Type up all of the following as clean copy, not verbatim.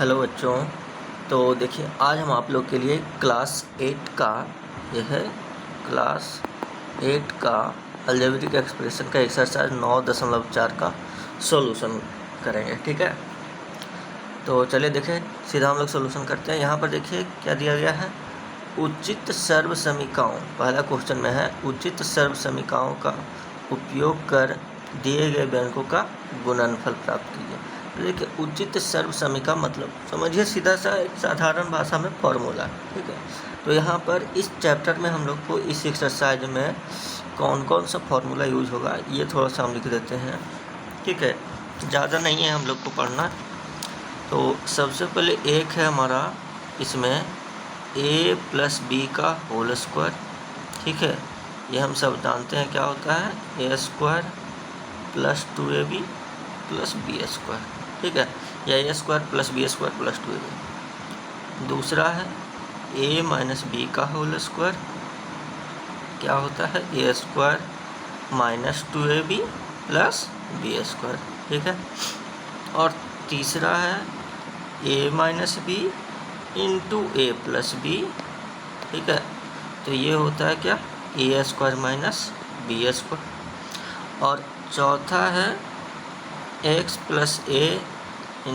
Hello बच्चों। तो देखिए, आज हम आप लोग के लिए क्लास 8 का यह क्लास 8 का अलजेब्रिक एक्सप्रेशन का एक्सरसाइज 9.4 का सॉल्यूशन करेंगे। ठीक है, तो चलिए देखें, सीधा हम लोग सॉल्यूशन करते हैं। यहाँ पर देखिए क्या दिया गया है, उचित सर्वसमीकाओं, पहला क्वेश्चन में है उचित सर्वसमीकाओं का उपयोग कर दिए गए बैंकों का गुणनफल प्राप्त कीजिए। तो देखिए, उचित सर्वसमीका मतलब समझिए सीधा सा एक साधारण भाषा में फॉर्मूला। ठीक है, तो यहाँ पर इस चैप्टर में हम लोग को इस एक्सरसाइज में कौन कौन सा फॉर्मूला यूज होगा ये थोड़ा सा हम लिख देते हैं। ठीक है, ज़्यादा नहीं है हम लोग को पढ़ना। तो सबसे पहले एक है हमारा इसमें a + b का होल स्क्वायर। ठीक है, ये हम सब जानते हैं क्या होता है, a² + 2ab + b²। ठीक है, या a² + b² + 2ab। दूसरा है a - b का होल स्क्वायर, क्या होता है a² - 2ab + b²। ठीक है, और तीसरा है a - b × a + b। ठीक है, तो ये होता है क्या, a² - b²। और चौथा है x + a ×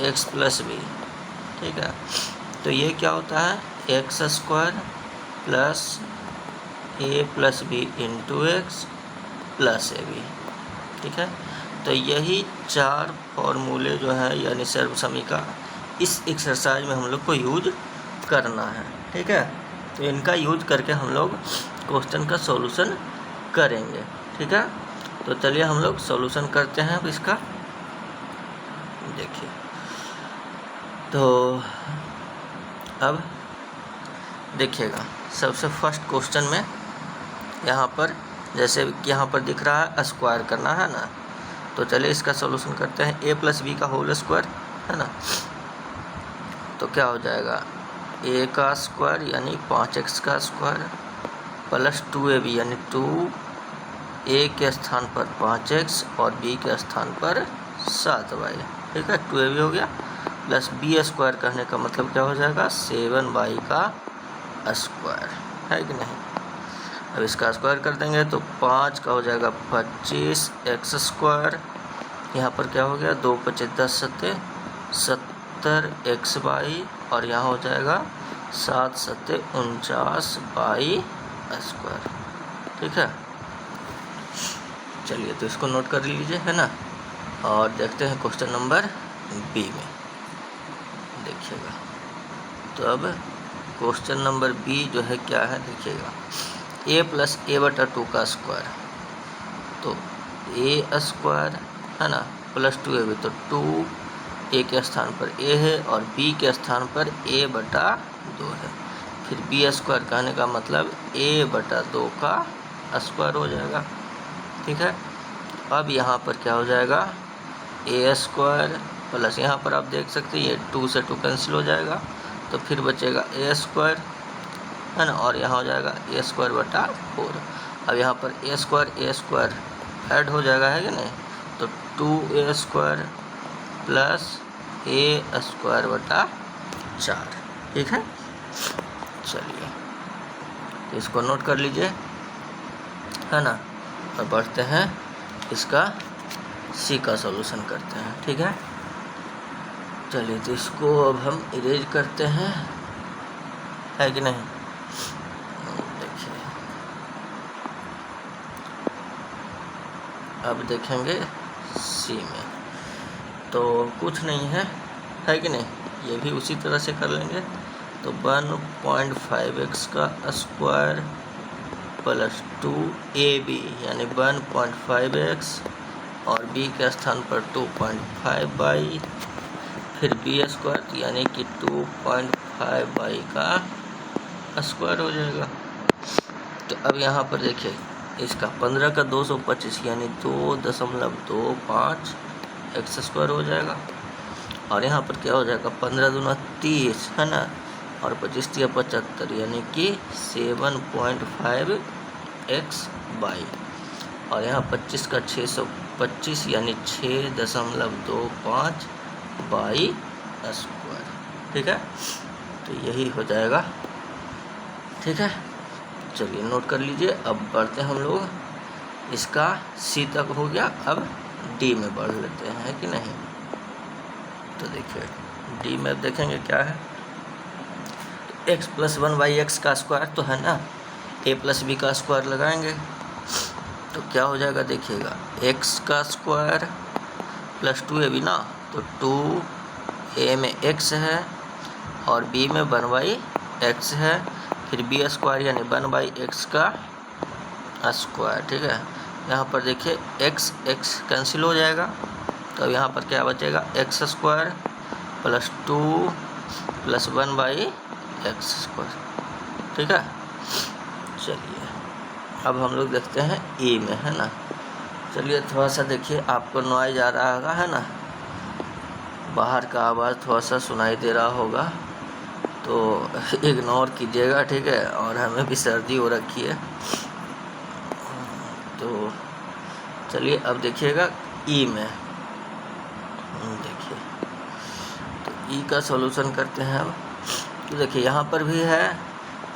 x + b। ठीक है, तो ये क्या होता है x² + a + b × x + ab। ठीक है, तो यही चार फॉर्मूले जो हैं यानी सर्वसमीका इस एक्सरसाइज में हम लोग को यूज करना है। ठीक है, तो इनका यूज करके हम लोग क्वेश्चन का सॉल्यूशन करेंगे। ठीक है, तो चलिए हम लोग सॉल्यूशन करते हैं अब इसका। देखिए, तो अब देखिएगा, सबसे फर्स्ट क्वेश्चन में यहाँ पर जैसे कि यहाँ पर दिख रहा है स्क्वायर करना है ना, तो चलिए इसका सॉल्यूशन करते हैं। a + b का होल स्क्वायर है ना, तो क्या हो जाएगा a का स्क्वायर यानी 5x का स्क्वायर + 2ab यानी 2a के स्थान पर 5x और b के स्थान पर 7y। ठीक है, 2ab हो गया, + b² कहने का मतलब क्या हो जाएगा 7y का स्क्वायर, है कि नहीं। अब इसका स्क्वायर कर देंगे तो 5 का हो जाएगा 25x²। यहाँ पर क्या हो गया 2 × 5 = 10 × 7 = 70xy, और यहाँ हो जाएगा 7 × 7 = 49y²। ठीक है, चलिए तो इसको नोट कर लीजिए, है ना। और देखते हैं क्वेश्चन नंबर बी में। देखिएगा, तो अब क्वेश्चन नंबर बी जो है क्या है, देखिएगा a + a/2 का स्क्वायर, तो a² है ना + 2ab, तो 2 a के स्थान पर a है और b के स्थान पर a/2 है। फिर b² कहने का मतलब a/2 का स्क्वायर हो जाएगा। ठीक है, अब यहाँ पर क्या हो जाएगा a² प्लस, यहाँ पर आप देख सकते हैं ये 2 से 2 कैंसिल हो जाएगा, तो फिर बचेगा a² है ना, और यहाँ हो जाएगा a²/4। अब यहाँ पर a² ऐड हो जाएगा, है कि नहीं, तो 2a² + a²/4। ठीक है, चलिए तो इसको नोट कर लीजिए, है ना। और बढ़ते हैं इसका सी का सॉल्यूशन करते हैं। ठीक है, चलिए तो इसको अब हम इरेज करते हैं, है कि नहीं। देखिए, अब देखेंगे सी में तो कुछ नहीं है कि नहीं, ये भी उसी तरह से कर लेंगे। तो 1.5x का स्क्वायर + 2ab यानी 1.5x और b के स्थान पर 2.5y, फिर b² यानी कि 2.5y का स्क्वायर हो जाएगा। तो अब यहाँ पर देखिए, इसका 15 का 225 यानी 2.25 x² हो जाएगा, और यहाँ पर क्या हो जाएगा 15 दूना 30 है ना, और 25 × 75 यानी कि 7.5xy, और यहाँ 25 का 625 यानी 6.25y² स्क्वायर। ठीक है, तो यही हो जाएगा। ठीक है, चलिए नोट कर लीजिए। अब बढ़ते हैं हम लोग, इसका सी तक हो गया, अब डी में बढ़ लेते हैं कि नहीं। तो देखिए डी में अब देखेंगे क्या है। एक्स प्लस 1/x का स्क्वायर तो है ना, ए प्लस बी का स्क्वायर लगाएंगे तो क्या हो जाएगा देखिएगा, एक्स का स्क्वायर प्लस 2ab ना, तो 2a में x है और b में 1/x है, फिर b स्क्वायर यानी 1/x का स्क्वायर। ठीक है, यहाँ पर देखिए x कैंसिल हो जाएगा, तो यहाँ पर क्या बचेगा, x square plus 2 plus 1/x square. ठीक है, चलिए अब हम लोग देखते हैं ए में, है ना। चलिए थोड़ा सा देखिए, आपको नॉइज आ रहा होगा, है ना, बाहर का आवाज़ थोड़ा सा सुनाई दे रहा होगा, तो इग्नोर कीजिएगा। ठीक है, और हमें भी सर्दी हो रखी है। तो चलिए अब देखिएगा ई में, देखिए तो ई का सॉल्यूशन करते हैं अब। तो देखिए यहाँ पर भी है,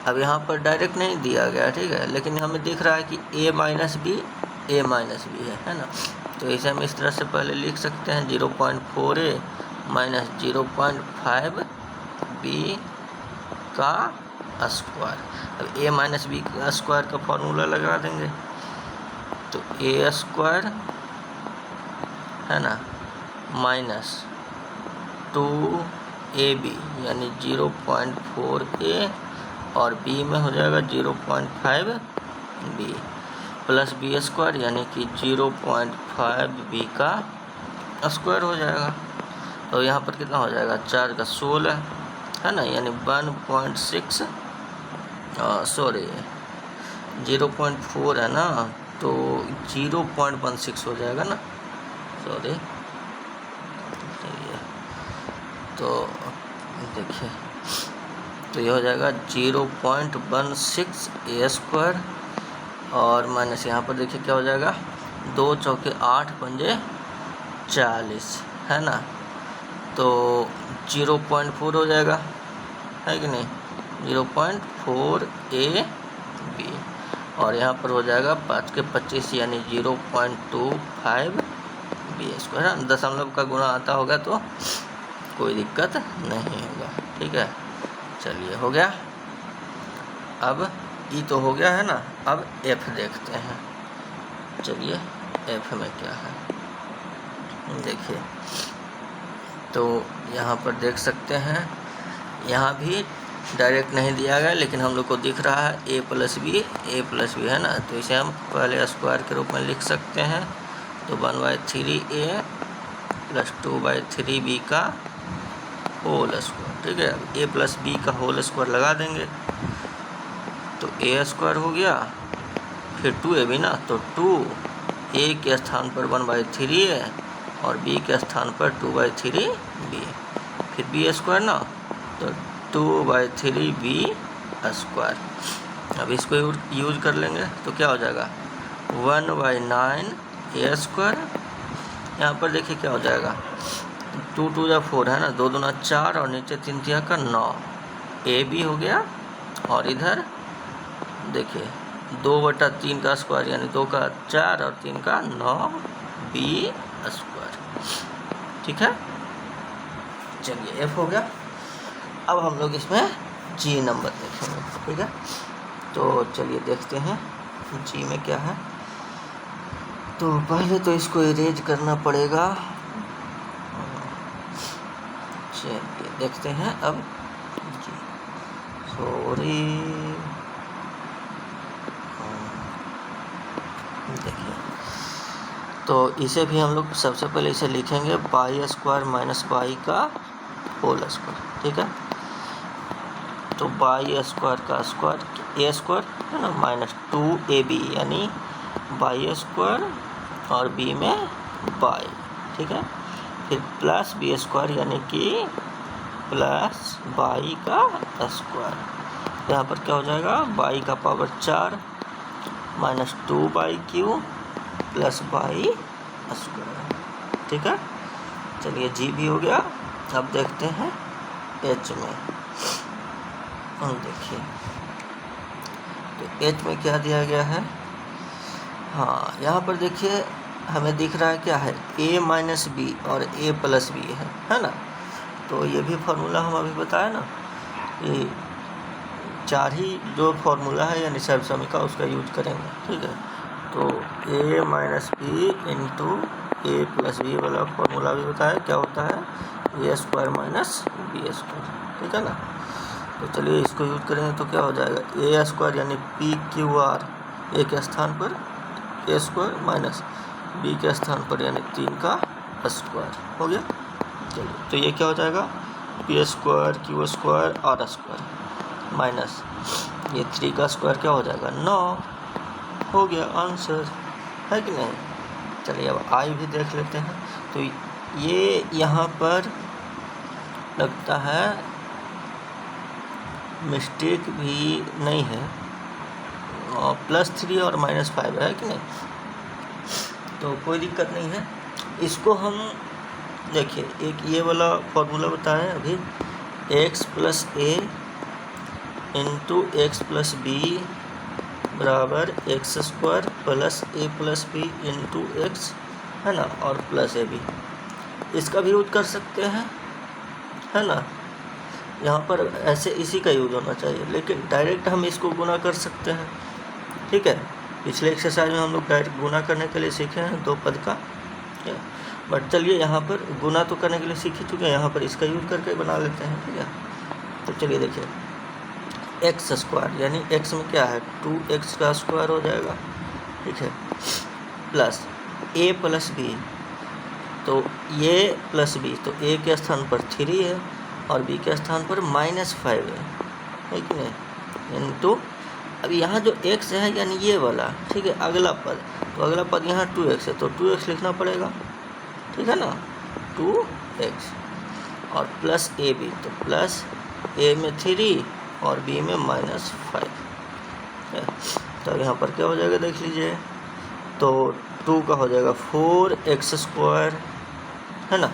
अब यहाँ पर डायरेक्ट नहीं दिया गया, ठीक है, लेकिन हमें दिख रहा है कि a माइनस बी है ना। तो इसे हम इस तरह से पहले लिख सकते हैं, 0.4a माइनस 0.5b का स्क्वायर। अब a माइनस बी का स्क्वायर का फॉर्मूला लगा देंगे, तो a स्क्वायर है ना माइनस 2ab यानी 0.4a और b में हो जाएगा 0.5b प्लस b स्क्वायर यानी कि 0.5b का स्क्वायर हो जाएगा। तो यहाँ पर कितना हो जाएगा, 4 का 16 है ना, यानी 1.6 सॉरी 0.4 है ना, तो 0.16 हो जाएगा ना, सॉरी। तो देखिए तो ये हो जाएगा 0.16 a स्क्वायर और माइनस यहाँ पर देखिए क्या हो जाएगा, 2 चौके 8 पंजे 40 है ना, तो 0.4 हो जाएगा, है कि नहीं, 0.4ab और यहाँ पर हो जाएगा 5 के 25 यानी 0.25b स्क्वायर है। दशमलव का गुणा आता होगा तो कोई दिक्कत नहीं होगा। ठीक है, चलिए हो गया। अब ई तो हो गया है ना, अब एफ देखते हैं। चलिए एफ में क्या है देखिए, तो यहाँ पर देख सकते हैं, यहाँ भी डायरेक्ट नहीं दिया गया, लेकिन हम लोग को दिख रहा है a प्लस बी है ना, तो इसे हम पहले स्क्वायर के रूप में लिख सकते हैं। तो 1/3a प्लस 2/3b का होल स्क्वायर। ठीक है, a प्लस बी का होल स्क्वायर लगा देंगे तो a स्क्वायर हो गया, फिर 2ab ना, तो 2a के स्थान पर 1/3a और b के स्थान पर 2/3b, फिर b स्क्वायर ना, तो 2/3b स्क्वायर। अब इसको यूज कर लेंगे तो क्या हो जाएगा, 1/9a स्क्वायर। यहाँ पर देखिए क्या हो जाएगा, 2 2 जा 4 है ना, 2 दूना 4 और नीचे 3 तिया का 9, ab हो गया, और इधर देखिए 2/3 का स्क्वायर यानी 2 का 4 और 3 का 9b स्क्वायर। ठीक है, चलिए एफ हो गया। अब हम लोग इसमें जी नंबर देखेंगे। ठीक है, तो चलिए देखते हैं जी में क्या है। तो पहले तो इसको इरेज करना पड़ेगा, चलिए देखते हैं अब जी, सॉरी देखिए, तो इसे भी हम लोग सबसे पहले इसे लिखेंगे बाई स्क्वायर माइनस बाई का होल स्क्वायर। ठीक है, तो बाई स्क्वायर का स्क्वायर ए स्क्वायर है ना, माइनस 2ab यानी बाई स्क्वायर और b में बाई। ठीक है, फिर प्लस बी स्क्वायर यानी कि प्लस बाई का स्क्वायर। यहाँ पर क्या हो जाएगा, बाई का power 4 minus 2/q plus by square. ठीक है, चलिए जी भी हो गया। अब देखते हैं एच में। हम देखिए तो एच में क्या दिया गया है। हाँ, यहाँ पर देखिए हमें दिख रहा है क्या है, a माइनस बी और a प्लस बी है ना। तो ये भी फार्मूला हम अभी बताया ना, ये चार ही जो फार्मूला है यानी सर्वसमीका उसका यूज करेंगे, ठीक है। तो a minus b into a plus b वाला फार्मूला भी बताया क्या होता है, a square minus b square, ठीक है ना। तो चलिए इसको यूज करेंगे तो क्या हो जाएगा, ए स्क्वायर यानी पी क्यू आर, ए के स्थान पर ए स्क्वायर माइनस बी के स्थान पर यानी 3 का स्क्वायर हो गया। चलिए तो ये क्या हो जाएगा, p square q square r square minus ये 3 का स्क्वायर क्या हो जाएगा 9 हो गया आंसर, है कि नहीं। चलिए अब आई भी देख लेते हैं। तो ये यहाँ पर लगता है मिस्टेक भी नहीं है, +3 और -5 है कि नहीं, तो कोई दिक्कत नहीं है। इसको हम देखिए एक ये वाला फॉर्मूला बताएं अभी, x प्लस ए इंटू एक्स प्लस बी बराबर एक्स स्क्वायर प्लस ए प्लस बी इंटू एक्स, है ना, और प्लस ए बी, इसका भी यूज कर सकते हैं, है ना। यहाँ पर ऐसे इसी का यूज होना चाहिए, लेकिन डायरेक्ट हम इसको गुना कर सकते हैं, ठीक है। पिछले एक्सरसाइज में हम लोग डायरेक्ट गुना करने के लिए सीखे हैं 2 पद का, बट चलिए यहाँ पर गुना तो करने के लिए सीख ही चुके हैं, यहाँ पर इसका यूज करके बना लेते हैं, ठीक है। तो चलिए देखिए एक्स स्क्वायर यानी एक्स में क्या है 2x का स्क्वायर हो जाएगा, ठीक है, प्लस ए प्लस बी, तो ये प्लस बी, तो ए के स्थान पर 3 है और बी के स्थान पर -5 है कि नहीं, इंटू अब यहाँ जो x है यानी ये वाला, ठीक है, अगला पद, तो अगला पद यहाँ 2x है तो 2x लिखना पड़ेगा, ठीक है ना, 2x और प्लस ए बी, तो प्लस ए में 3 और बी में -5 है। तो यहाँ पर क्या हो जाएगा देख लीजिए, तो 2 का हो जाएगा 4x स्क्वायर, है ना,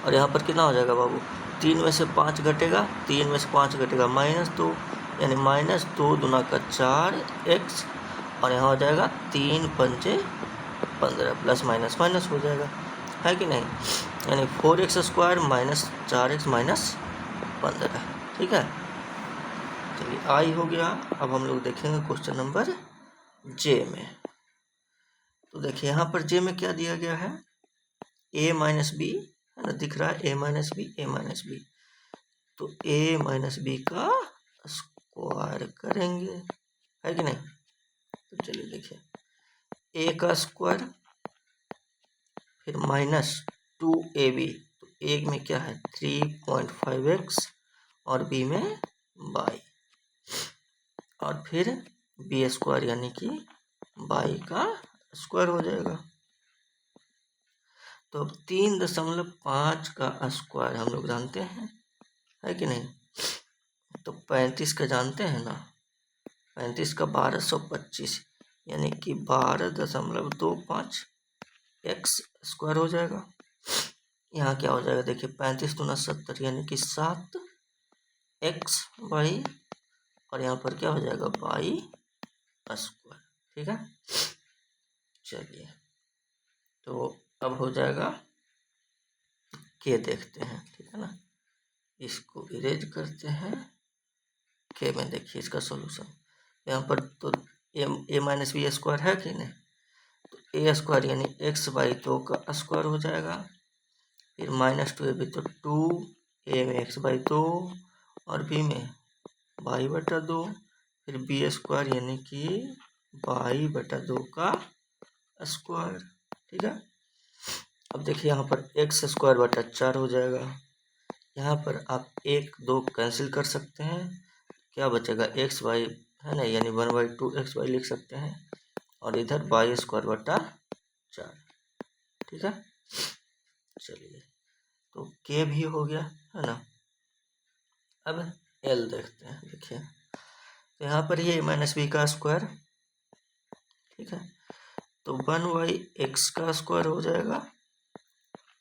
और यहाँ पर कितना हो जाएगा बाबू, 3 में से 5 घटेगा, 3 में से 5 घटेगा -2 यानी -2 दूना का 4x, और यहाँ हो जाएगा 3 पंचे 15 प्लस माइनस माइनस हो जाएगा, है कि नहीं, यानी 4x square minus 4x minus 15, ठीक है। चलिए आई हो गया। अब हम लोग देखेंगे क्वेश्चन नंबर जे में। तो देखिए यहाँ पर जे में क्या दिया गया है, a माइनस बी, है ना, दिख रहा है a minus b, a minus b, तो a माइनस बी का स्क्वायर करेंगे, है कि नहीं। तो चलिए देखिए a का स्क्वायर फिर -2ab, तो a में क्या है 3.5x और b में y, और फिर बी स्क्वायर यानी कि y का स्क्वायर हो जाएगा। तो अब 3.5 का स्क्वायर हम लोग जानते हैं, है कि नहीं, तो 35 का जानते हैं ना, 35 का 1225 यानी कि 12.25 एक्स स्क्वायर हो जाएगा। यहाँ क्या हो जाएगा देखिए 35 दूना 70 यानी कि 7 एक्स वाई, और यहाँ पर क्या हो जाएगा वाई स्क्वायर, ठीक है। चलिए तो अब हो जाएगा के देखते हैं, ठीक है ना, इसको इरेज करते हैं। के में देखिए इसका सॉल्यूशन, यहाँ पर तो ए माइनस बी स्क्वायर है कि नहीं, तो ए स्क्वायर यानी एक्स बाई 2 का स्क्वायर हो जाएगा, फिर -2ab, तो 2 ए में x बाई 2 और b में y बटा 2, फिर बी स्क्वायर यानी कि y बटा 2 का स्क्वायर, ठीक है। अब देखिए यहाँ पर x स्क्वायर बटा 4 हो जाएगा, यहाँ पर आप 1 2 कैंसिल कर सकते हैं, क्या बचेगा एक्स वाई, है ना, यानी 1/2 एक्स वाई लिख सकते हैं, और इधर वाई स्क्वायर बटा 4, ठीक है। चलिए तो के भी हो गया, है ना। अब एल देखते हैं, देखिए तो यहाँ पर ये माइनस बी का स्क्वायर, ठीक है, तो 1/x का स्क्वायर हो जाएगा,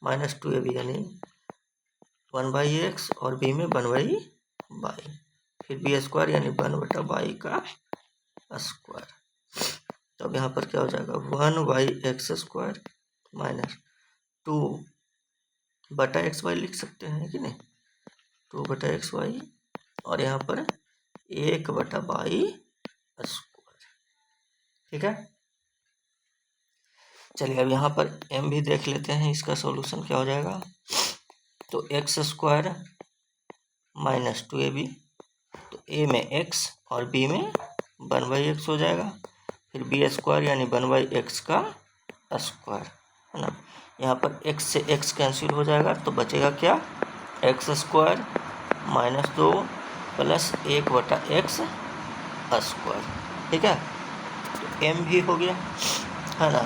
-2ab यानी 1/x और b में 1/y, फिर b स्क्वायर यानी 1/y का स्क्वायर। तो अब यहाँ पर क्या हो जाएगा 1/x² माइनस 2/xy लिख सकते हैं कि नहीं, 2/xy और यहाँ पर 1/y²। ठीक है, चलिए अब यहाँ पर m भी देख लेते हैं, इसका सॉल्यूशन क्या हो जाएगा। तो x² माइनस 2ab, तो a में x और b में 1/x हो जाएगा, फिर b² यानी 1/x का स्क्वायर, है ना। यहाँ पर x से x कैंसिल हो जाएगा तो बचेगा क्या, x² माइनस 2 प्लस 1/x²। ठीक है, तो m भी हो गया, है ना।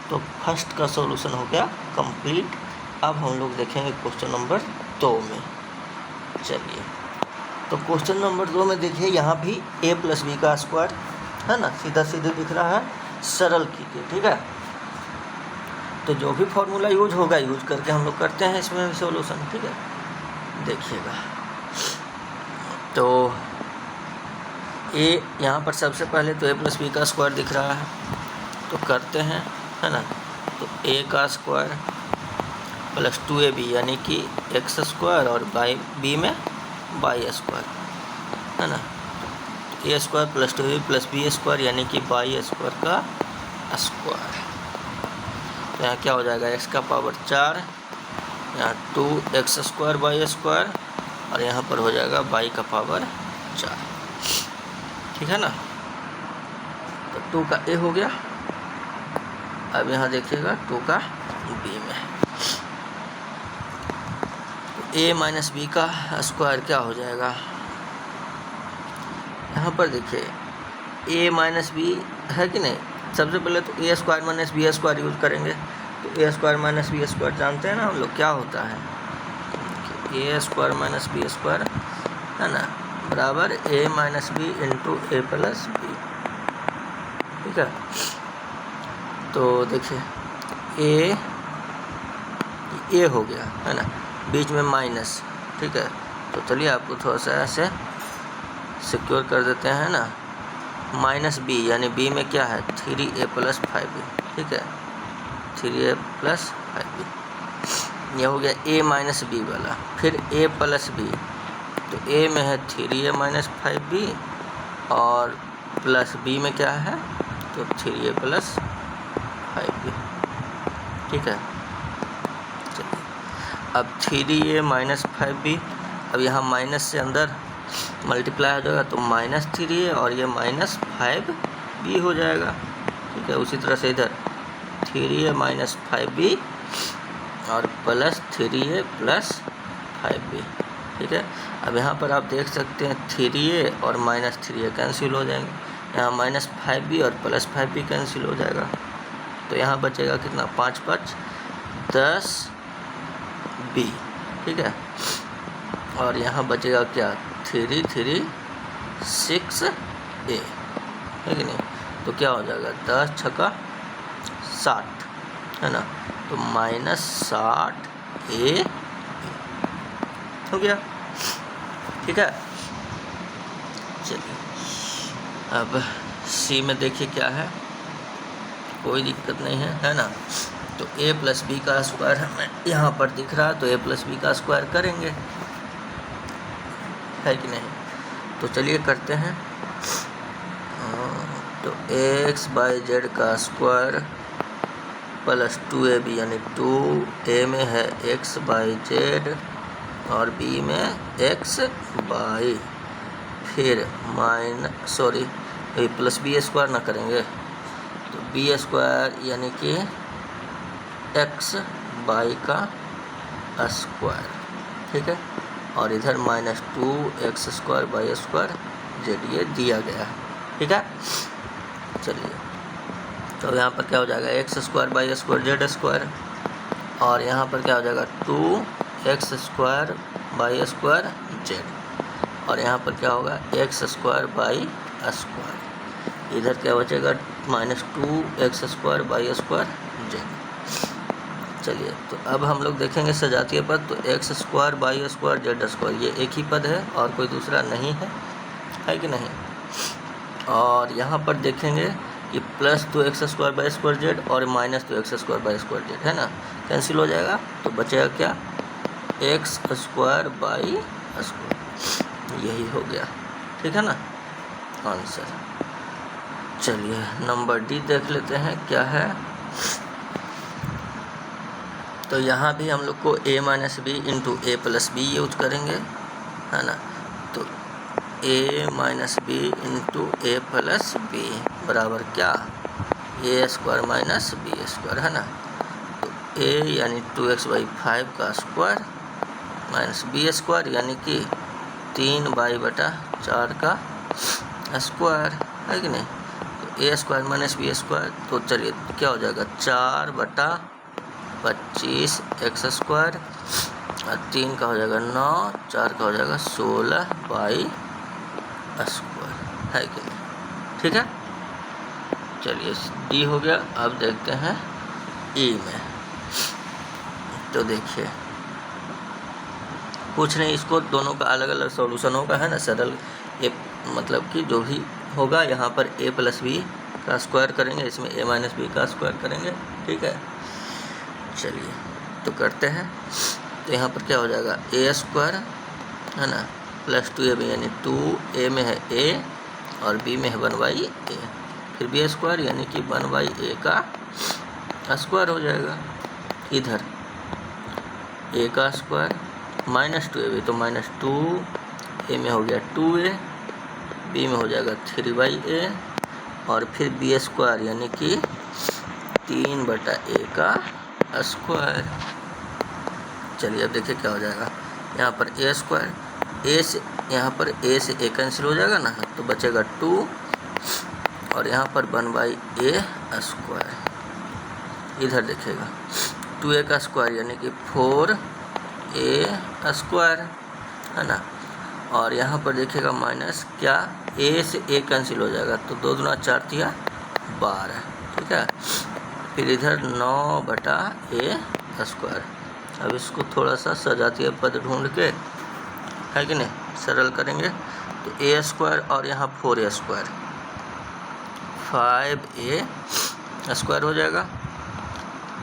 तो फर्स्ट का सॉल्यूशन हो गया कंप्लीट। अब हम लोग देखेंगे क्वेश्चन नंबर 2 में। चलिए, तो क्वेश्चन नंबर 2 में देखिए, यहाँ भी a + b का स्क्वायर, है ना, सीधा सीधे दिख रहा है, सरल कीजिए। ठीक है, तो जो भी फॉर्मूला यूज होगा यूज करके हम लोग करते हैं इसमें भी सॉल्यूशन। ठीक है, देखिएगा, तो a यहाँ पर सबसे पहले तो a + b का स्क्वायर दिख रहा है, तो करते हैं, है ना। तो a का स्क्वायर प्लस 2ab यानी कि x² और b में y², है ना। तो a² plus 2ab plus b² यानी कि y² का स्क्वायर। तो यहाँ क्या हो जाएगा, x का पावर 4, यहाँ 2x² y² और यहाँ पर हो जाएगा y का पावर 4। ठीक है ना, तो 2 का a हो गया। अब यहाँ देखिएगा 2 का b में, a माइनस b का स्क्वायर क्या हो जाएगा। यहाँ पर देखिए a माइनस बी है कि नहीं, सबसे पहले तो a² माइनस b² यूज करेंगे। तो a² माइनस b² जानते हैं ना हम लोग, क्या होता है, a² माइनस b², है ना, बराबर a minus b into a plus b. ठीक है, तो देखिए a हो गया, है ना, बीच में माइनस। ठीक है, तो चलिए आपको थोड़ा सा ऐसे सिक्योर कर देते हैं ना, माइनस b यानी b में क्या है 3a + 5b। ठीक है, 3a + 5b, यह हो गया a माइनस b वाला। फिर a प्लस b, तो a में है 3a - 5b और प्लस b में क्या है, तो 3a + 5b। ठीक है, चलिए अब 3a - 5b, अब यहाँ माइनस से अंदर मल्टीप्लाई हो जाएगा तो -3a और ये -5b हो जाएगा। ठीक है, उसी तरह से इधर 3a - 5b और प्लस 3a + 5b। ठीक है, अब यहाँ पर आप देख सकते हैं 3a और -3a कैंसिल हो जाएंगे, यहाँ -5b और प्लस 5b कैंसिल हो जाएगा, तो यहाँ बचेगा कितना, 5 × 5 = 10b। ठीक है, और यहाँ बचेगा क्या 3 3 6a, है कि नहीं। तो क्या हो जाएगा 10 × 6 = 60, है ना, तो -60a हो गया। ठीक है, चलिए अब सी में देखिए क्या है, कोई दिक्कत नहीं है ना। तो a + b का स्क्वायर हमें यहाँ पर दिख रहा है, तो a + b का स्क्वायर करेंगे, है कि नहीं। तो चलिए करते हैं, तो x/z का स्क्वायर प्लस 2ab यानी 2a में है x/z और b में x/, फिर प्लस b² ना करेंगे, तो b² यानी कि x/y का स्क्वायर। ठीक है, और इधर -2x² y² z ये दिया गया है। ठीक है, चलिए तो यहाँ पर क्या हो जाएगा x² y² z², और यहाँ पर क्या हो जाएगा 2x² y² z, और यहाँ पर क्या होगा x² y², इधर क्या बचेगा -2x² y² z। चलिए तो अब हम लोग देखेंगे सजातीय पद। तो x square y square z square ये एक ही पद है और कोई दूसरा नहीं है कि नहीं। और यहाँ पर देखेंगे कि plus 2x square by square z और minus 2x square by square z है ना, कैंसिल हो जाएगा। तो बचेगा क्या, एक्स स्क्वायर बाई स्क्वायर, यही हो गया, ठीक है ना आंसर। चलिए नंबर डी देख लेते हैं क्या है। तो यहाँ भी हम लोग को a minus b into a plus b use करेंगे, है ना। तो a minus b into a plus b बराबर क्या, a square minus b square, है ना। तो a यानी 2x/5 का स्क्वायर माइनस बी स्क्वायर यानी कि 3/4 का स्क्वायर, है कि नहीं। तो a square minus b square, तो चलिए क्या हो जाएगा 4/25 एक्स स्क्वायर और 3 का हो जाएगा 9, 4 का हो जाएगा 16 बाई स्क्वायर, है कि नहीं, ठीक है। चलिए डी हो गया। अब देखते हैं ई में। तो देखिए कुछ नहीं, इसको दोनों का अलग अलग सॉल्यूशन होगा, है ना। सरल ए मतलब कि जो भी होगा यहाँ पर ए प्लस बी का स्क्वायर करेंगे, इसमें ए माइनस बी का स्क्वायर करेंगे, ठीक है। चलिए तो करते हैं। तो यहाँ पर क्या हो जाएगा ए स्क्वायर, है ना, प्लस 2ab यानी 2a में है a और b में है 1/a, फिर b स्क्वायर यानी कि 1/a का स्क्वायर हो जाएगा। इधर a का स्क्वायर माइनस 2ab, तो माइनस 2a में हो गया 2a, b में हो जाएगा 3/a और फिर b स्क्वायर यानी कि 3/a का स्क्वायर। चलिए अब देखिए क्या हो जाएगा। यहाँ पर ए स्क्वायर, ए से यहाँ पर ए से ए कैंसिल हो जाएगा ना, तो बचेगा 2 और यहाँ पर 1/a स्क्वायर। इधर देखिएगा 2a का स्क्वायर यानी कि 4a स्क्वायर, है ना। और यहाँ पर देखिएगा माइनस क्या, a से a कैंसिल हो जाएगा, तो 2 दूना 4 तिया 12, ठीक है। फिर इधर 9/a स्क्वायर। अब इसको थोड़ा सा सजातीय पद ढूंढ के, है कि नहीं, सरल करेंगे। तो a स्क्वायर और यहाँ 4a स्क्वायर 5a स्क्वायर हो जाएगा।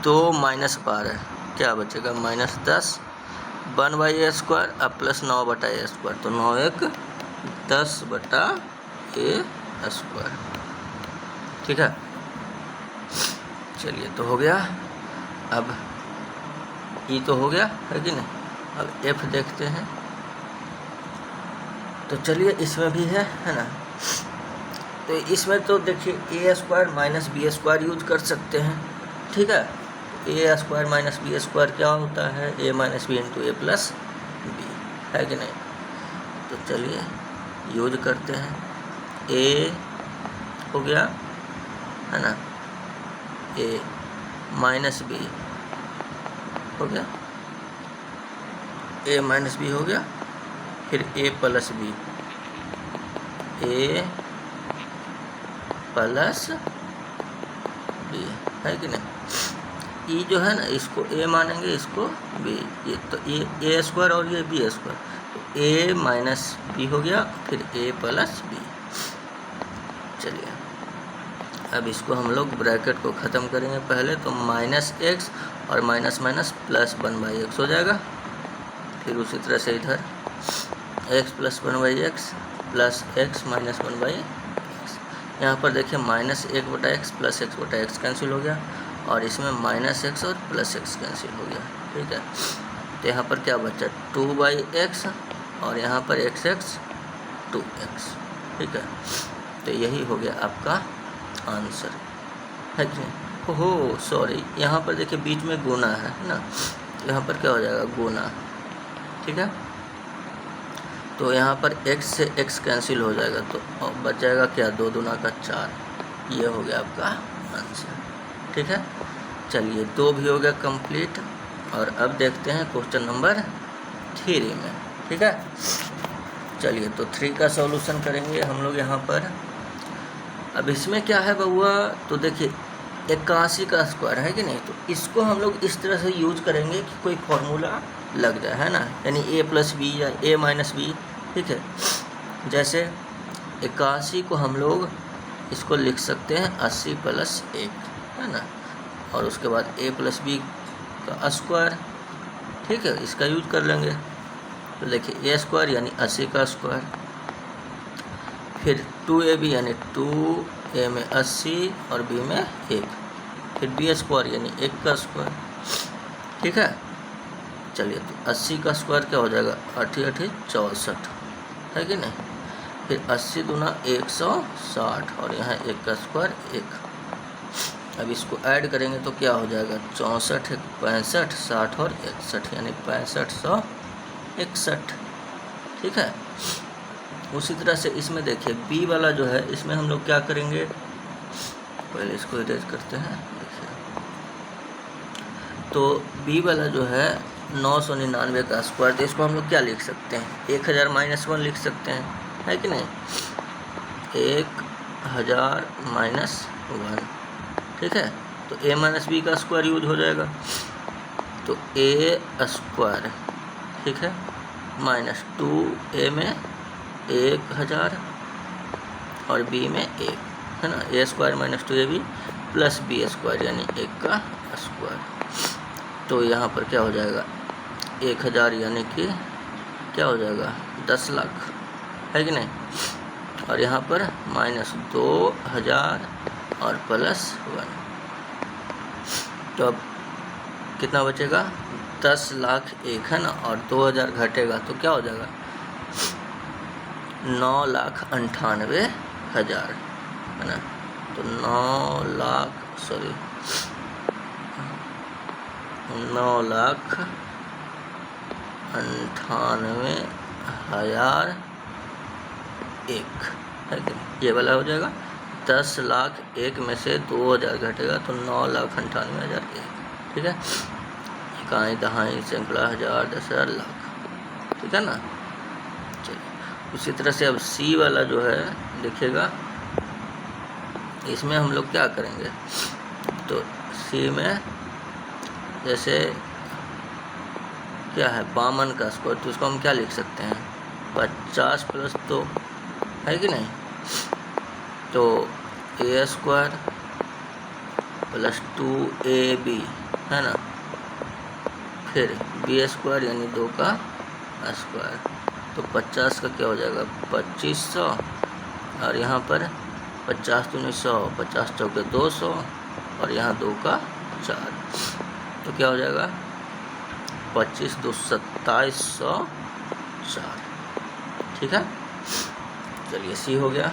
तो माइनस 12 क्या बचेगा, माइनस 10 1/a स्क्वायर अब प्लस 9/a स्क्वायर, तो 9 1 10/a स्क्वायर, ठीक है। चलिए तो हो गया। अब ई तो हो गया, है कि नहीं। अब एफ देखते हैं। तो चलिए इसमें भी है ना। तो इसमें तो देखिए a square minus b square use कर सकते हैं, ठीक है। A square minus b square क्या होता है, a minus b into a plus b, है कि नहीं। तो चलिए यूज करते हैं। ए हो गया, है ना, ए माइनस बी हो गया, ए माइनस बी हो गया, फिर ए प्लस बी, ए प्लस बी, है कि नहीं। ई जो है ना, इसको ए मानेंगे, इसको बी, ये तो ए स्क्वायर और ये बी स्क्वायर, तो ए माइनस बी हो गया, फिर ए प्लस बी। चलिए अब इसको हम लोग ब्रैकेट को ख़त्म करेंगे पहले। तो माइनस एक्स और माइनस माइनस प्लस 1/x हो जाएगा। फिर उसी तरह से इधर x plus 1/x plus x minus 1/x। यहाँ पर देखिए minus 1/x plus 1/x cancel हो गया और इसमें माइनस x और प्लस x कैंसिल हो गया, ठीक है। तो यहाँ पर क्या बचा 2/x और यहाँ पर x 2x, ठीक है। तो यही हो गया आपका आंसर, है कि नहीं। ओहो सॉरी, यहाँ पर देखिए बीच में गुना है ना, यहाँ पर क्या हो जाएगा गुना, ठीक है। तो यहाँ पर x से x कैंसिल हो जाएगा, तो बच जाएगा क्या 2 दूना का 4, ये हो गया आपका आंसर, ठीक है। चलिए 2 भी हो गया कंप्लीट। और अब देखते हैं क्वेश्चन नंबर 3 में, ठीक है। चलिए तो 3 का सॉल्यूशन करेंगे हम लोग यहाँ पर। अब इसमें क्या है बउआ, तो देखिए 81 का स्क्वायर है कि नहीं, तो इसको हम लोग इस तरह से यूज करेंगे कि कोई फॉर्मूला लग जाए, है ना, यानी a प्लस बी या a माइनस बी, ठीक है। जैसे 81 को हम लोग इसको लिख सकते हैं 80 प्लस 1, है ना, और उसके बाद a प्लस बी का स्क्वायर, ठीक है, इसका यूज कर लेंगे। तो देखिए a स्क्वायर यानी 80 का स्क्वायर, फिर 2ab यानी 2a में 80 और b में 1, फिर b स्क्वायर यानी 1 का स्क्वायर, ठीक है। चलिए तो 80 का स्क्वायर क्या हो जाएगा, 8 8 64, है कि नहीं, फिर 80 दूना 160 और यहाँ 1 का स्क्वायर 1। अब इसको ऐड करेंगे तो क्या हो जाएगा, 64 65 60 और 61 यानी 6561, ठीक है। उसी तरह से इसमें देखिए बी वाला जो है, इसमें हम लोग क्या करेंगे, पहले इसको इरेज करते हैं। देखिए तो बी वाला जो है 999 का स्क्वायर, तो इसको हम लोग क्या लिख सकते हैं, 1000 माइनस 1 लिख सकते हैं, है कि नहीं, 1000 माइनस 1, ठीक है। तो a माइनस बी का स्क्वायर यूज हो जाएगा, तो a स्क्वायर, ठीक है, माइनस 2a में 1000 और b में 1, है ना, a square minus 2ab plus b square यानी 1 का स्क्वायर। तो यहाँ पर क्या हो जाएगा, 1000 यानी कि क्या हो जाएगा, 10 लाख, है कि नहीं, और यहाँ पर माइनस 2000 और प्लस 1, तो अब कितना बचेगा, 10 लाख 1, है ना, और 2000 घटेगा तो क्या हो जाएगा, 9,98,000, है ना, तो 9,98,001, है कि ये वाला हो जाएगा। 10 लाख 1 में से 2000 घटेगा तो 9,98,001, ठीक है, इकाई दहाई सैकड़ा हज़ार 10,000 लाख, ठीक है ना। चलिए उसी तरह से अब सी वाला जो है देखिएगा, इसमें हम लोग क्या करेंगे, तो सी में जैसे क्या है, 52 का स्क्वायर, तो उसको हम क्या लिख सकते हैं, 50 प्लस 2, है कि नहीं, तो a स्क्वायर प्लस 2ab, है ना, फिर b स्क्वायर यानी 2 का स्क्वायर, तो 50 का क्या हो जाएगा, 2500 और यहाँ पर 50 दूनी 100, 50 चौके 200 और यहाँ 2 का 4, तो क्या हो जाएगा, 25 2 2704, ठीक है। चलिए सी हो गया।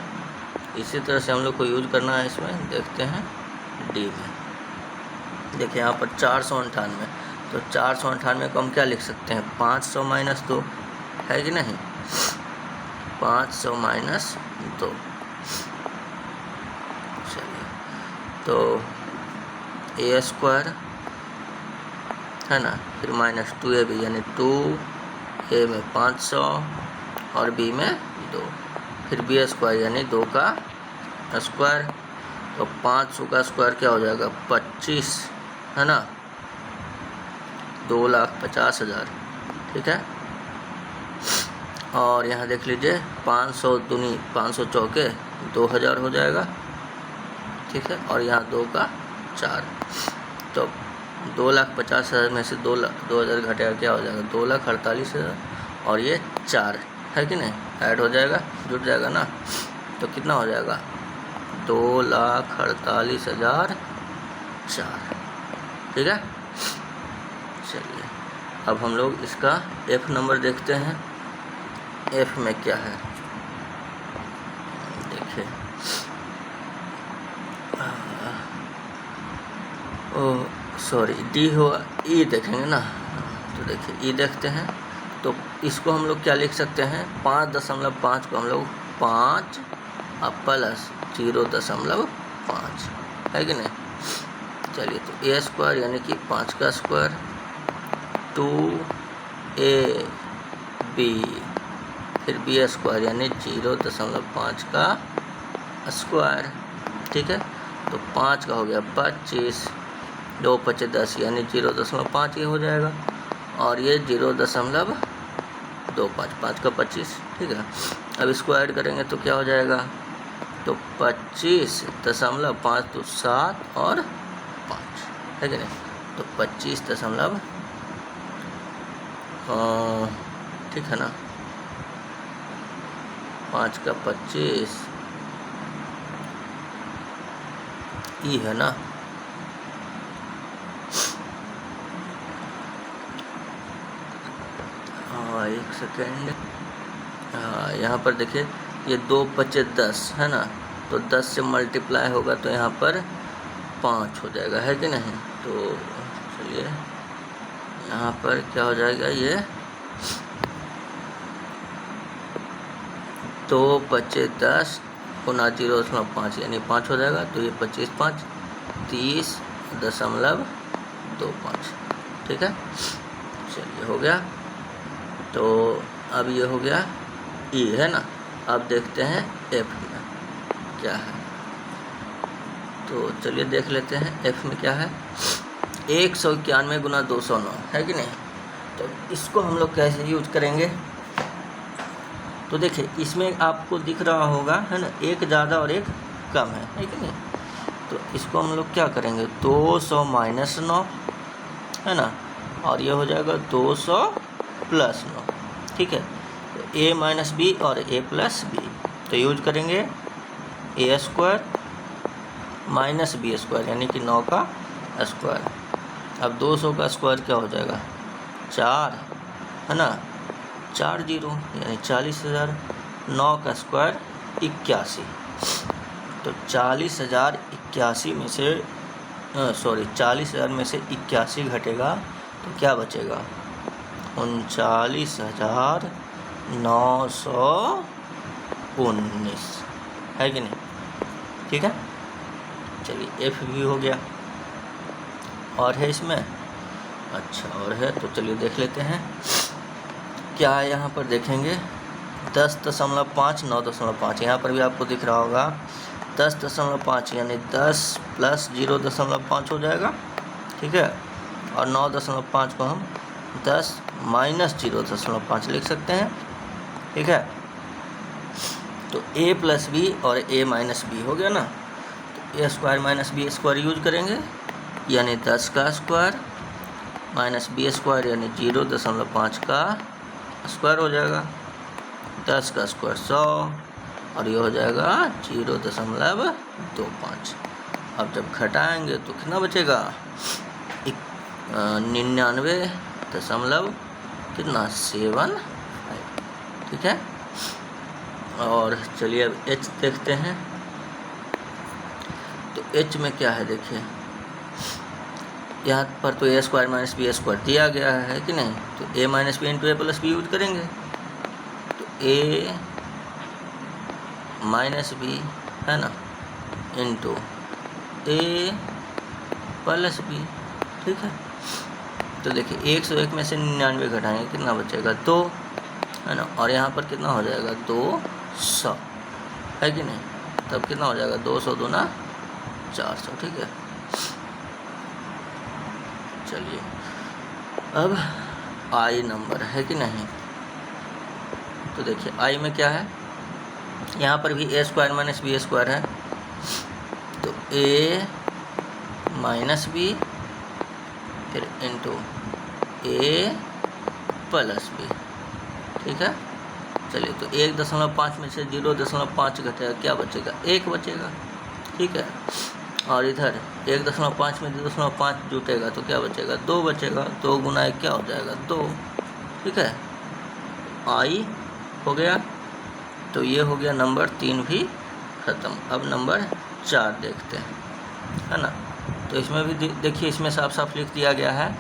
इसी तरह से हम लोग को यूज करना है इसमें, देखते हैं डी में। देखिए यहाँ पर 498, तो 498 को हम क्या लिख सकते हैं, 500 माइनस 2, है कि नहीं, 500 माइनस 2। चलिए तो a स्क्वायर, है ना, फिर माइनस 2ab यानी 2a में 500 और b में 2, फिर b स्क्वायर यानी 2 का स्क्वायर, तो 500 का स्क्वायर क्या हो जाएगा, 25, है ना, 2,50,000, ठीक है। और यहाँ देख लीजिए 500 दूनी 500 चौके 2000 हो जाएगा, ठीक है, और यहाँ 2 का 4, तो 2,50,000 में से 2,000 घटेगा, क्या हो जाएगा, 2,48,000 और ये 4, है कि नहीं, ऐड हो जाएगा, जुट जाएगा ना, तो कितना हो जाएगा, 2,48,004, ठीक है। चलिए अब हम लोग इसका एफ नंबर देखते हैं, एफ में क्या है, देखिए सॉरी डी हो, ई देखेंगे ना, तो देखिए ई देखते हैं, तो इसको हम लोग क्या लिख सकते हैं, 5.5 को हम लोग 5 प्लस 0.5, है कि नहीं। चलिए तो a स्क्वायर यानी कि 5 का स्क्वायर, 2ab, फिर b स्क्वायर यानी 0.5 का स्क्वायर, ठीक है, तो 5 का हो गया 25, 2 5 10 यानी 0.5 ये हो जाएगा, और ये 0.25, 5 का 25, ठीक है। अब इसको ऐड करेंगे तो क्या हो जाएगा, तो 25.5 तो 7 और 5 है कि नहीं, तो 25 दशमलव, ठीक है ना, 5 का 25 ई है ना, हाँ एक सेकेंड, हाँ यहाँ पर देखिए ये 2 5 10 है ना, तो 10 से मल्टीप्लाई होगा तो यहाँ पर 5 हो जाएगा, है कि नहीं। तो चलिए यहाँ पर क्या हो जाएगा, ये 2 5 10 गुना 0.5 यानी 5 हो जाएगा, तो ये 25 5 30.25, ठीक है। चलिए हो गया, तो अब ये हो गया ई है ना। अब देखते हैं एफ में क्या है, तो चलिए देख लेते हैं एफ में क्या है। 191 गुना 209 है कि नहीं, तो इसको हम लोग कैसे यूज करेंगे, तो देखिए इसमें आपको दिख रहा होगा है ना, एक ज़्यादा और एक कम है कि नहीं। तो इसको हम लोग क्या करेंगे, 200 माइनस 9 है ना, और ये हो जाएगा 200 प्लस 9, ठीक है। तो ए माइनस बी और ए प्लस बी, तो यूज करेंगे ए स्क्वायर माइनस बी स्क्वायर यानी कि 9 का स्क्वायर। अब 200 का स्क्वायर क्या हो जाएगा, 4 है ना, 4 जीरो यानी 40,000, 9 का स्क्वायर 81, तो 40,081 में से 40,000 में से 81 घटेगा तो क्या बचेगा, 39,919 है कि नहीं, ठीक है। चलिए एफ भी हो गया, और है इसमें, अच्छा और है, तो चलिए देख लेते हैं क्या है। यहाँ पर देखेंगे 10.5 9.5, यहाँ पर भी आपको दिख रहा होगा 10.5 यानी 10 प्लस 0.5 हो जाएगा, ठीक है। और 9.5 को हम 10 माइनस 0.5 लिख सकते हैं, ठीक है। तो a प्लस बी और a माइनस बी हो गया ना, तो a square minus b square use करेंगे यानी 10 का स्क्वायर माइनस बी स्क्वायर यानी 0.5 का स्क्वायर हो जाएगा, 10 का स्क्वायर 100 और ये हो जाएगा 0.25। अब जब घटाएंगे तो कितना बचेगा, 99 कितना 7, ठीक है। और चलिए अब एच देखते हैं, तो एच में क्या है देखिए, यहाँ पर तो a square minus b square दिया गया है कि नहीं, तो a minus b into a plus b use करेंगे, तो ए माइनस बी है ना इंटू ए प्लस बी, ठीक है। तो देखिए 101 में से 99 घटाएंगे कितना बचेगा 2 है ना, और यहाँ पर कितना हो जाएगा 200 है कि नहीं, तब कितना हो जाएगा 200 दूना 400, ठीक है। चलिए अब आई नंबर है कि नहीं, तो देखिए आई में क्या है, यहाँ पर भी ए स्क्वायर माइनस बी स्क्वायर है, तो ए माइनस बी फिर इंटू ए प्लस बी, ठीक है। चलिए तो 1.5 में से 0.5 घटेगा क्या बचेगा, 1 बचेगा, ठीक है। और इधर 1.5 में 0.5 जुटेगा तो क्या बचेगा 2 बचेगा, 2 गुना 1 क्या हो जाएगा 2, ठीक है। आई हो गया, तो ये हो गया नंबर 3 भी ख़त्म। अब नंबर 4 देखते हैं, है ना। तो इसमें भी देखिए इसमें साफ साफ लिख दिया गया है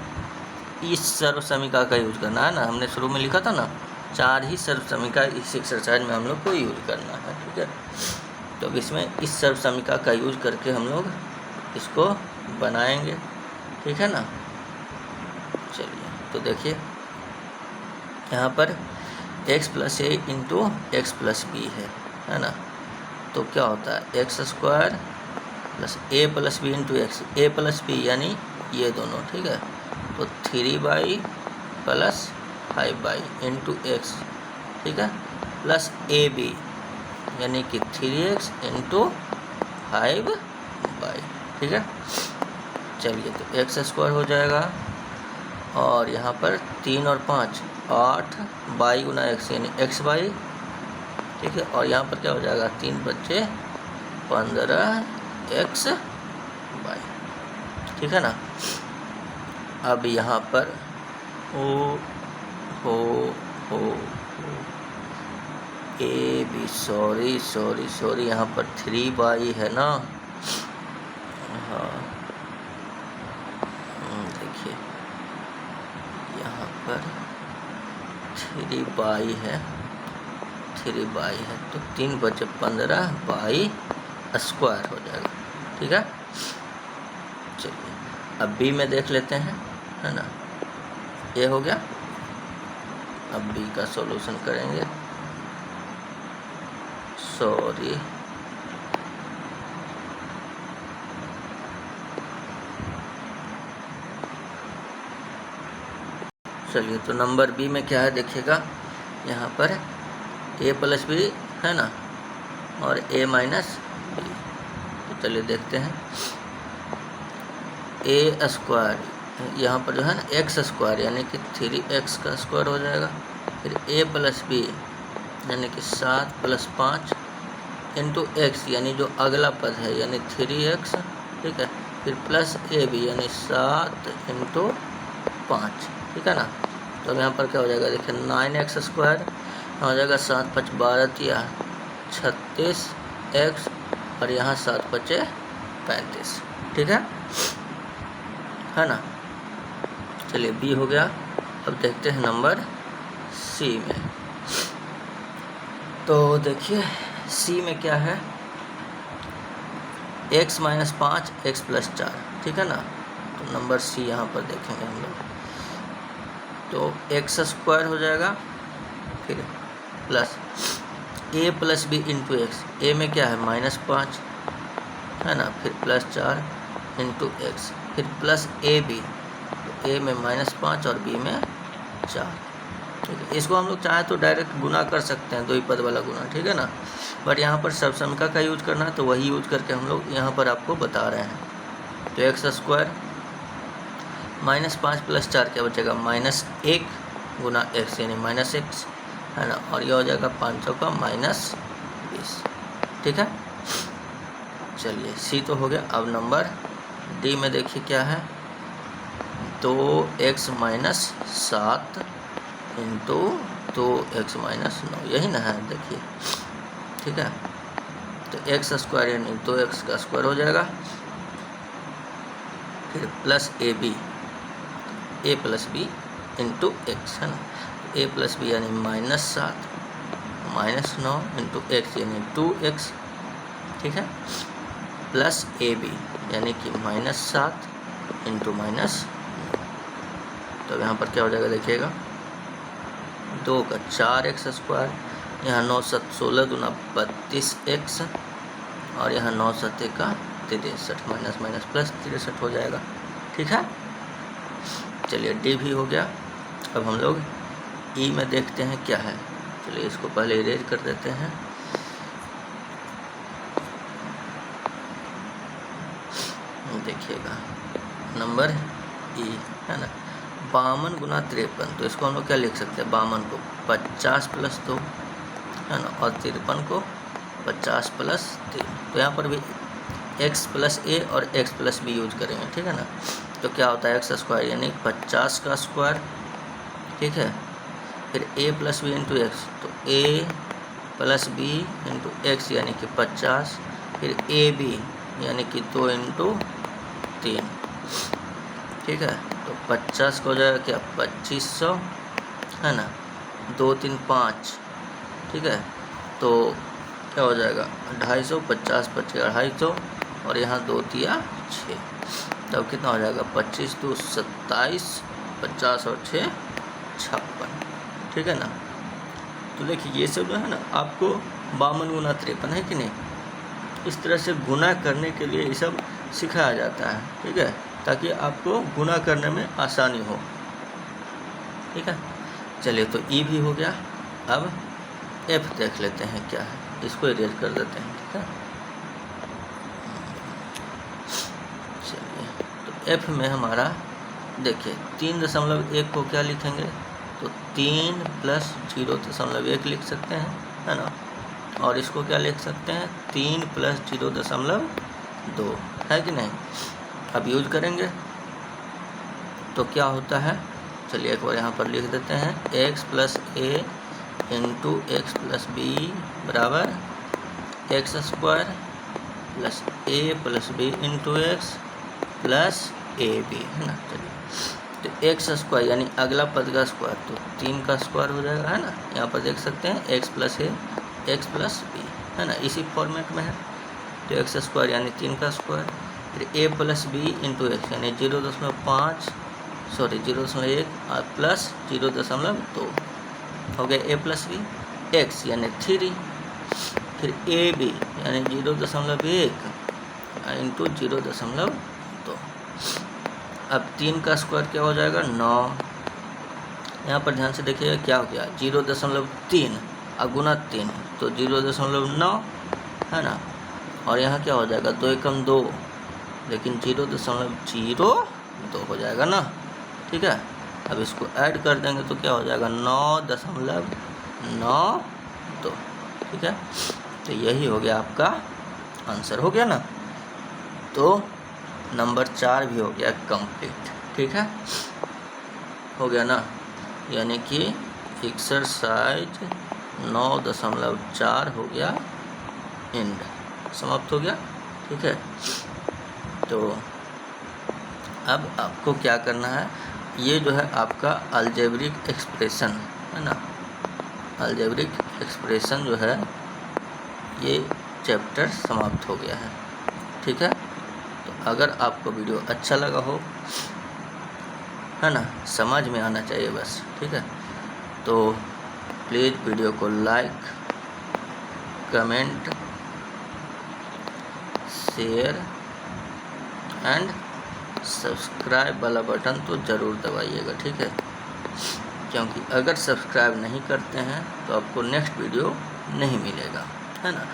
इस सर्व समीका का यूज करना है ना, हमने शुरू में लिखा था ना 4 ही सर्व समीका इस एक्सरसाइज में हम लोग को यूज करना है, ठीक है। तो अब इसमें इस सर्व समीका का यूज करके हम लोग इसको बनाएंगे, ठीक है ना। चलिए तो देखिए यहाँ पर x प्लस ए इंटू एक्स प्लस बी है ना, तो क्या होता है एक्स स्क्वायर प्लस ए प्लस बी इंटू एक्स, ए प्लस बी यानी ये दोनों, ठीक है। तो 3y plus 5y into x, ठीक है, प्लस ए बी यानी कि 3x इंटू 5y, ठीक है। चलिए तो एक्स स्क्वायर हो जाएगा और यहाँ पर 3 और 5 8 बाई गुना एक्स यानी एक्स बाई, ठीक है। और यहाँ पर क्या हो जाएगा 3 बच्चे 15 एक्स बाई, ठीक है ना। अब यहाँ पर हो ए बी, सॉरी यहाँ पर 3 बाई है ना, हाँ देखिए यहाँ पर 3 बाई है, तो 3 बचे 15 बाई स्क्वायर हो जाएगा, ठीक है। चलिए अब बी में देख लेते हैं, है ना। ये हो गया, अब बी का सॉल्यूशन करेंगे। सॉरी चलिए तो नंबर बी में क्या है देखिएगा, यहाँ पर ए प्लस बी है ना और ए माइनस बी। तो चलिए देखते हैं, ए स्क्वायर यहाँ पर जो है ना एक्स स्क्वायर यानी कि 3x का स्क्वायर हो जाएगा, फिर ए प्लस बी यानी कि 7 प्लस 5 इंटू एक्स यानी जो अगला पद है यानी 3x, ठीक है, फिर प्लस ए बी यानी 7 इंटू 5, ठीक है ना। तो अब यहाँ पर क्या हो जाएगा देखिए 9x स्क्वायर हो जाएगा, 7 5 12 या 36 एक्स और यहाँ 7 बचे 35, ठीक है ना। चलिए बी हो गया। अब देखते हैं नंबर सी में। तो देखिए सी में क्या है, x माइनस 5 एक्स प्लस 4, ठीक है ना। तो नंबर सी यहाँ पर देखेंगे हम लोग, तो एक्स स्क्वायर हो जाएगा, फिर प्लस ए प्लस बी इंटू एक्स, ए में क्या है -5 है ना, फिर प्लस 4 इंटू एक्स, फिर प्लस ए बी, तो ए में -5 और बी में 4, ठीक है। इसको हम लोग चाहे तो डायरेक्ट गुना कर सकते हैं, दो ही पद वाला गुना, ठीक है ना। बट यहाँ पर सबसंख्या का यूज करना है तो वही यूज करके हम लोग यहाँ पर आपको बता रहे हैं। तो एक्स स्क्वायर -5 प्लस 4 क्या बचेगा -1 गुना एक्स यानी -x है ना, और यह हो जाएगा 500 का -20, ठीक है। चलिए सी तो हो गया। अब नंबर डी में देखिए क्या है, 2x minus 7 into 2x minus 9, यही ना है देखिए, ठीक है। तो एक्स स्क्वायर यानी 2x का स्क्वायर हो जाएगा, फिर प्लस ए प्लस बी इंटू एक्स है ना, ए प्लस बी यानी -7 -9 इंटू एक्स यानी 2x, ठीक है, प्लस ए बी यानी कि -7 इंटू -9। तो यहाँ पर क्या हो जाएगा देखिएगा, 2 का 4x स्क्वायर, यहाँ 9 7 16 दूना 32x और यहाँ 9 7 का 63 माइनस माइनस प्लस 63 हो जाएगा, ठीक है। चलिए डी भी हो गया। अब हम लोग ई में देखते हैं क्या है। चलिए इसको पहले इरेज कर देते हैं। देखिएगा नंबर ई है ना, 52 गुना 53, तो इसको हम लोग क्या लिख सकते हैं, 52 को 50 प्लस 2 है ना, और 53 को 50 प्लस 3। तो यहाँ पर भी x प्लस ए और x प्लस बी यूज करेंगे, ठीक है ना। तो क्या होता है एक्स स्क्वायर यानी 50 का स्क्वायर, ठीक है, फिर a plus b into x, तो a plus b into x यानी कि 50, फिर ए बी यानी कि 2 इंटू 3, ठीक है। तो 50 को हो जाएगा क्या 2500 है ना, 2 3 5, ठीक है। तो क्या हो जाएगा 250, 50 25 250 और यहाँ 2 तिया 6, तब कितना हो जाएगा 25 2 27, 50 और 6 56, ठीक है ना। तो देखिए ये सब जो है ना आपको 52 गुना 53 है कि नहीं, इस तरह से गुना करने के लिए ये सब सिखाया जाता है, ठीक है, ताकि आपको गुना करने में आसानी हो, ठीक है। चलिए, तो ई भी हो गया। अब एफ देख लेते हैं क्या है, इसको इरेज कर देते हैं, ठीक है। चलिए, तो एफ में हमारा देखिए 3.1 को क्या लिखेंगे, तो 3 + 0.1 लिख सकते हैं, है ना। और इसको क्या लिख सकते हैं, 3 + 0.2, है कि नहीं। अब यूज करेंगे तो क्या होता है, चलिए एक बार यहाँ पर लिख देते हैं, x + a × x + b बराबर x² + a + b × x + ab, है ना। चलिए, तो x² यानी अगला पद का स्क्वायर, तो 3 का स्क्वायर हो जाएगा, है ना। यहाँ पर देख सकते हैं x + a x + b, है ना, इसी फॉर्मेट में है। तो x² यानी 3 का स्क्वायर, फिर a + b × x यानी 0.1 प्लस 0.2 हो गया a + b, x यानी 3, फिर ab यानी 0.1 × 0.2। अब 3 का स्क्वायर क्या हो जाएगा, 9। यहाँ पर ध्यान से देखिएगा क्या हो गया, 0.3 गुना 3 तो 0.9, है ना। और यहाँ क्या हो जाएगा, 2 × 2, लेकिन 0.02 हो जाएगा ना, ठीक है। अब इसको ऐड कर देंगे तो क्या हो जाएगा, 9.92, ठीक है। तो यही हो गया आपका आंसर, हो गया ना। तो नंबर 4 भी हो गया कंप्लीट, ठीक है, हो गया ना। यानी कि एक्सरसाइज 9.4 हो गया एंड, समाप्त हो गया, ठीक है। तो अब आपको क्या करना है, ये जो है आपका अलजेब्रिक एक्सप्रेशन, है ना, अलजेब्रिक एक्सप्रेशन जो है ये चैप्टर समाप्त हो गया है, ठीक है। तो अगर आपको वीडियो अच्छा लगा हो, है ना, समझ में आना चाहिए बस, ठीक है, तो प्लीज़ वीडियो को like, comment, share and subscribe वाला बटन तो ज़रूर दबाइएगा, ठीक है, क्योंकि अगर सब्सक्राइब नहीं करते हैं तो आपको नेक्स्ट वीडियो नहीं मिलेगा, है ना।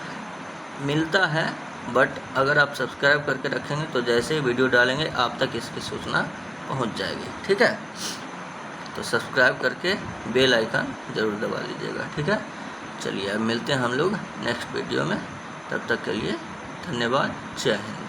मिलता है बट अगर आप सब्सक्राइब करके रखेंगे तो जैसे ही वीडियो डालेंगे आप तक इसकी सूचना पहुंच जाएगी, ठीक है। तो सब्सक्राइब करके बेल आइकन ज़रूर दबा लीजिएगा, ठीक है। चलिए, अब मिलते हैं हम लोग नेक्स्ट वीडियो में, तब तक के लिए धन्यवाद, जय हिंद।